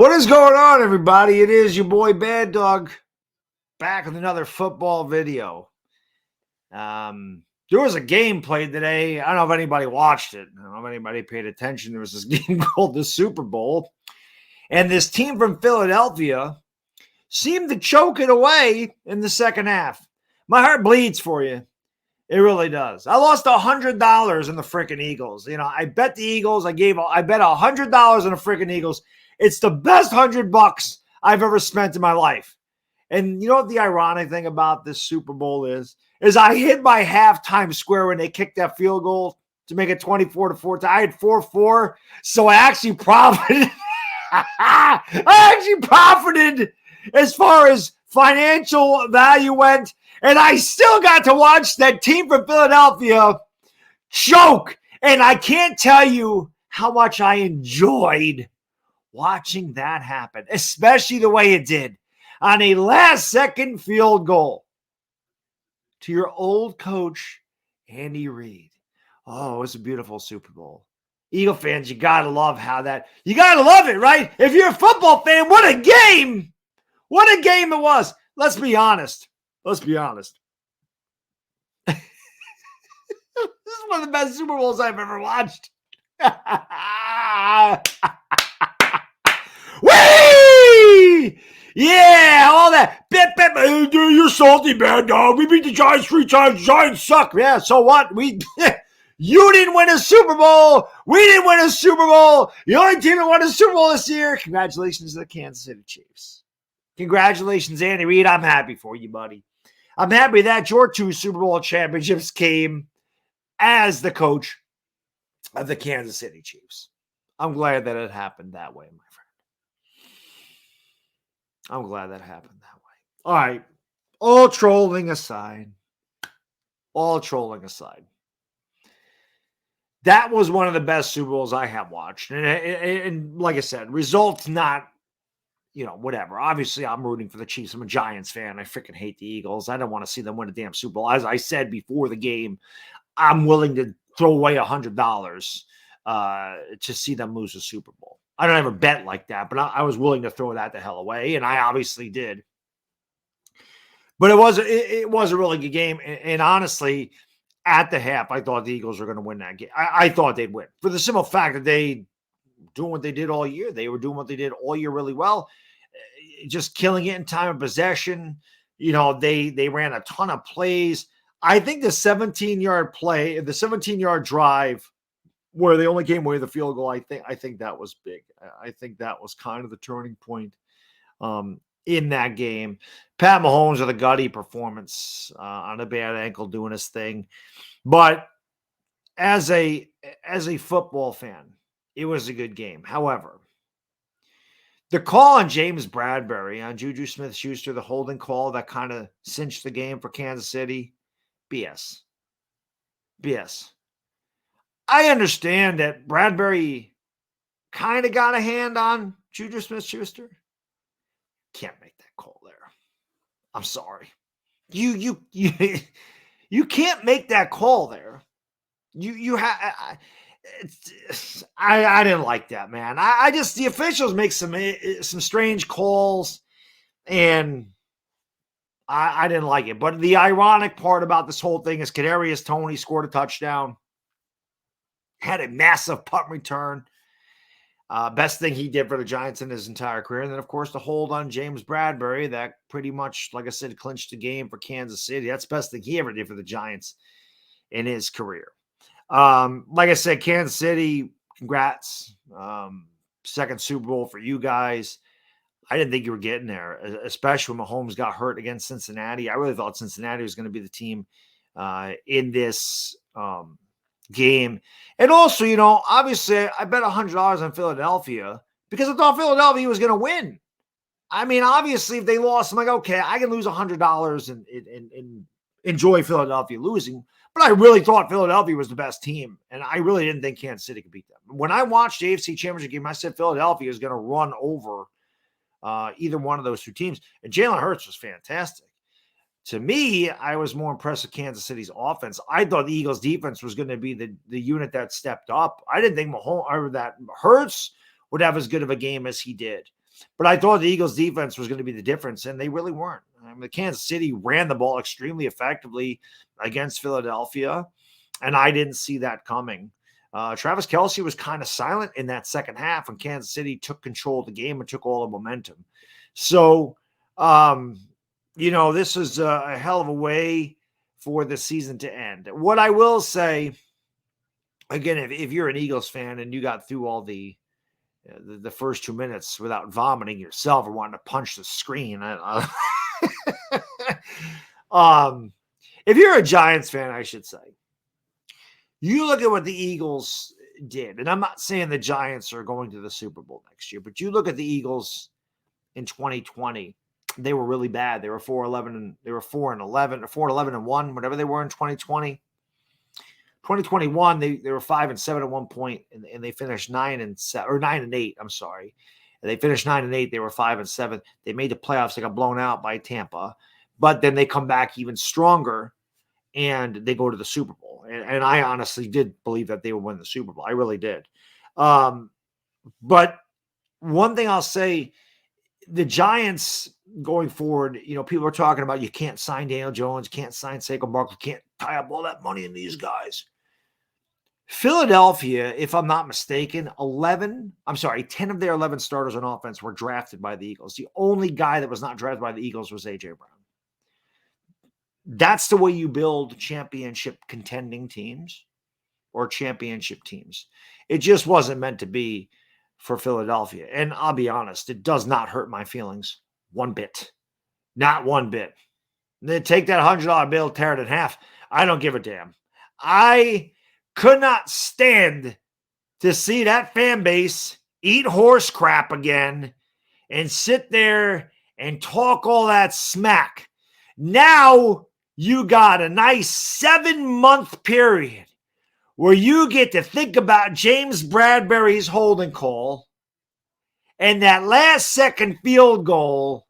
What is going on, everybody? It is your boy Baddog back with another football video. There was a game played today. I don't know if anybody watched it. I don't know if anybody paid attention. There was this game called the Super Bowl, and this team from Philadelphia seemed to choke it away in the second half. My heart bleeds for you. It really does. I lost $100 in the freaking Eagles. You know, I bet the Eagles. I bet $100 on the freaking Eagles. It's the best $100 I've ever spent in my life. And you know what the ironic thing about this Super Bowl is I hit my halftime square when they kicked that field goal to make it 24-14. I had 4-4, so I actually profited. I actually profited as far as financial value went, and I still got to watch that team from Philadelphia choke. And I can't tell you how much I enjoyed watching that happen, especially the way it did on a last-second field goal to your old coach, Andy Reid. Oh, it was a beautiful Super Bowl. Eagle fans, you got to love you got to love it, right? If you're a football fan, what a game. What a game it was. Let's be honest. This is one of the best Super Bowls I've ever watched. Whee! Yeah, all that. You're salty, bad dog. We beat the Giants 3 times. The Giants suck. Yeah, so what? You didn't win a Super Bowl. We didn't win a Super Bowl. The only team that won a Super Bowl this year. Congratulations to the Kansas City Chiefs. Congratulations, Andy Reid. I'm happy for you, buddy. I'm happy that your 2 Super Bowl championships came as the coach of the Kansas City Chiefs. I'm glad that it happened that way, my friend. I'm glad that happened that way. All right. All trolling aside. That was one of the best Super Bowls I have watched. And like I said, results not, whatever. Obviously, I'm rooting for the Chiefs. I'm a Giants fan. I freaking hate the Eagles. I don't want to see them win a damn Super Bowl. As I said before the game, I'm willing to throw away $100 to see them lose a Super Bowl. I don't ever bet like that, but I was willing to throw that the hell away, and I obviously did. But it was a really good game, and honestly, at the half, I thought the Eagles were going to win that game. I thought they'd win for the simple fact that they doing what they did all year. They were doing what they did all year really well, just killing it in time of possession. They ran a ton of plays. I think the 17-yard drive where they only came away with a field goal, I think that was big. I think that was kind of the turning point in that game. Pat Mahomes with a gutty performance on a bad ankle doing his thing. But as a football fan, it was a good game. However, the call on James Bradbury, on Juju Smith-Schuster, the holding call that kind of cinched the game for Kansas City, BS. I understand that Bradbury kind of got a hand on Juju Smith-Schuster. Can't make that call there. I'm sorry. You can't make that call there. I didn't like that, man. I just, the officials make some strange calls, and I didn't like it. But the ironic part about this whole thing is Kadarius Toney scored a touchdown, had a massive punt return. Best thing he did for the Giants in his entire career. And then, of course, the hold on James Bradbury that pretty much, like I said, clinched the game for Kansas City. That's the best thing he ever did for the Giants in his career. Like I said, Kansas City, congrats. Second Super Bowl for you guys. I didn't think you were getting there, especially when Mahomes got hurt against Cincinnati. I really thought Cincinnati was going to be the team in this game. And also, obviously I bet $100 on Philadelphia because I thought Philadelphia was going to win. I mean, obviously if they lost, I'm like, okay, I can lose $100 and enjoy Philadelphia losing. But I really thought Philadelphia was the best team, and I really didn't think Kansas City could beat them. When I watched the AFC Championship game, I said Philadelphia is going to run over either one of those 2 teams. And Jalen Hurts was fantastic. To me, I was more impressed with Kansas City's offense. I thought the Eagles' defense was going to be the unit that stepped up. I didn't think that Hurts would have as good of a game as he did. But I thought the Eagles defense was going to be the difference, and they really weren't. I mean, the Kansas City ran the ball extremely effectively against Philadelphia, and I didn't see that coming. Travis Kelce was kind of silent in that second half when Kansas City took control of the game and took all the momentum. So, this is a hell of a way for the season to end. What I will say, again, if you're an Eagles fan and you got through all the first 2 minutes without vomiting yourself or wanting to punch the screen, if you're a Giants fan, I should say, you look at what the Eagles did, and I'm not saying the Giants are going to the Super Bowl next year, but you look at the Eagles in 2020, they were really bad. They were 4-11 and they were 4-11 or 4-11 and 1, whatever they were in 2020. 2021, they were 5-7 at one point, and they finished 9-7 or 9-8. I'm sorry, and they finished 9-8. They were 5-7. They made the playoffs. They got blown out by Tampa, but then they come back even stronger, and they go to the Super Bowl. And I honestly did believe that they would win the Super Bowl. I really did. But one thing I'll say, the Giants going forward, people are talking about you can't sign Daniel Jones, can't sign Saquon Barkley, can't tie up all that money in these guys. Philadelphia, if I'm not mistaken, 10 of their 11 starters on offense were drafted by the Eagles. The only guy that was not drafted by the Eagles was A.J. Brown. That's the way you build championship contending teams or championship teams. It just wasn't meant to be for Philadelphia. And I'll be honest, it does not hurt my feelings one bit. Not one bit. Then take that $100 bill, tear it in half. I don't give a damn. I could not stand to see that fan base eat horse crap again and sit there and talk all that smack. Now you got a nice 7-month period where you get to think about James Bradbury's holding call and that last second field goal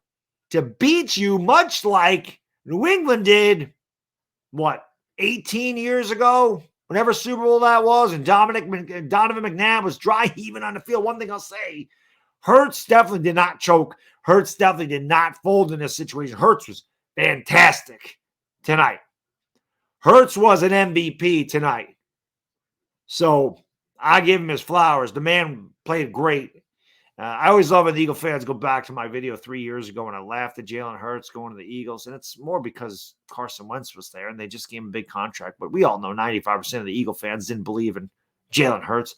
to beat you, much like New England did, 18 years ago? Whenever Super Bowl that was, and Donovan McNabb was dry heaving on the field. One thing I'll say, Hurts definitely did not choke. Hurts definitely did not fold in this situation. Hurts was fantastic tonight. Hurts was an MVP tonight. So I give him his flowers. The man played great. I always love when the Eagle fans go back to my video 3 years ago when I laughed at Jalen Hurts going to the Eagles. And it's more because Carson Wentz was there and they just gave him a big contract. But we all know 95% of the Eagle fans didn't believe in Jalen Hurts.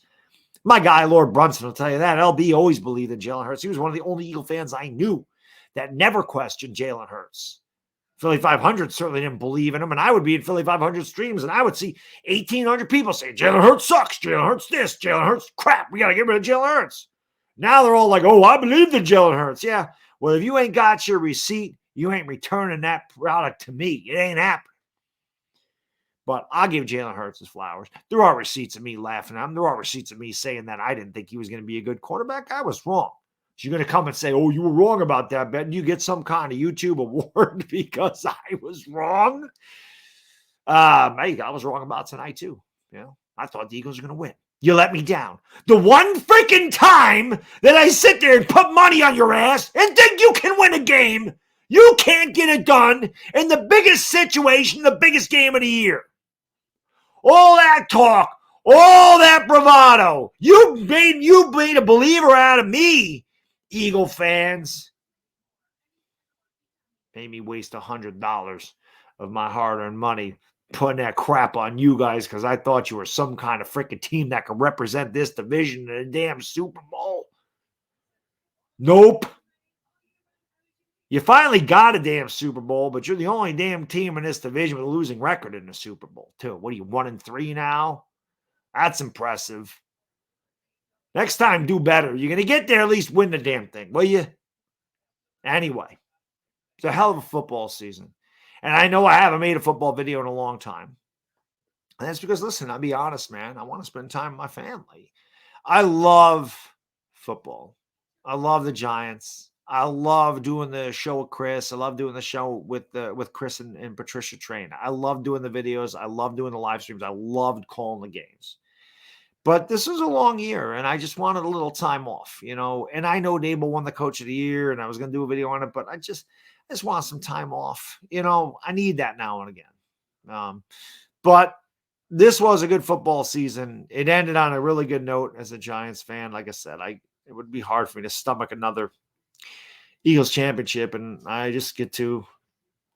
My guy, Lord Brunson, will tell you that. LB always believed in Jalen Hurts. He was one of the only Eagle fans I knew that never questioned Jalen Hurts. Philly 500 certainly didn't believe in him. And I would be in Philly 500 streams and I would see 1,800 people say, Jalen Hurts sucks. Jalen Hurts this. Jalen Hurts crap. We got to get rid of Jalen Hurts. Now they're all like, oh, I believe in Jalen Hurts. Yeah. Well, if you ain't got your receipt, you ain't returning that product to me. It ain't happening. But I'll give Jalen Hurts his flowers. There are receipts of me laughing at him. There are receipts of me saying that I didn't think he was going to be a good quarterback. I was wrong. So you're going to come and say, oh, you were wrong about that, Ben. You get some kind of YouTube award because I was wrong. Hey, I was wrong about tonight too. I thought the Eagles were going to win. You let me down. The one freaking time that I sit there and put money on your ass and think you can win a game, you can't get it done in the biggest situation, the biggest game of the year. All that talk, all that bravado, you made a believer out of me, Eagle fans. Made me waste $100 of my hard-earned money putting that crap on you guys because I thought you were some kind of freaking team that could represent this division in a damn Super Bowl. Nope. You finally got a damn Super Bowl, but you're the only damn team in this division with a losing record in the Super Bowl, too. What are you, 1-3 now? That's impressive. Next time, do better. You're going to get there, at least win the damn thing, will you? Anyway, it's a hell of a football season. And I know I haven't made a football video in a long time. And that's because, listen, I'll be honest, man. I want to spend time with my family. I love football. I love the Giants. I love doing the show with Chris. I love doing the show with Chris and Patricia Train. I love doing the videos. I love doing the live streams. I loved calling the games. But this was a long year, and I just wanted a little time off, you know. And I know Dable won the Coach of the Year, and I was going to do a video on it, but I just want some time off. You know, I need that now and again. But this was a good football season. It ended on a really good note as a Giants fan. Like I said, it would be hard for me to stomach another Eagles championship, and I just get to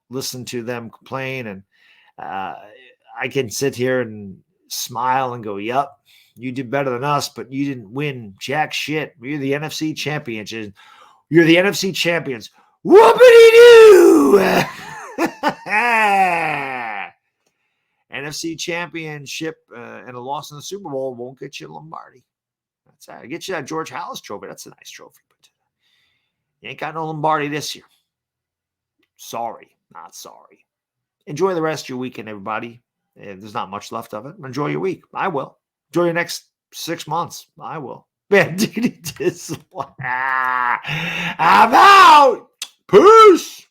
listen to them complain, and I can sit here and smile and go, "Yep, you did better than us, but you didn't win jack shit. You're the NFC champions. You're the NFC champions. Whoopity doo!" NFC championship and a loss in the Super Bowl won't get you Lombardi. That's that. It gets you that George Halas trophy. That's a nice trophy, but you ain't got no Lombardi this year. Sorry, not sorry. Enjoy the rest of your weekend, everybody. There's not much left of it. Enjoy your week. I will. Enjoy your next 6 months. I will. Man, I'm out. Peace.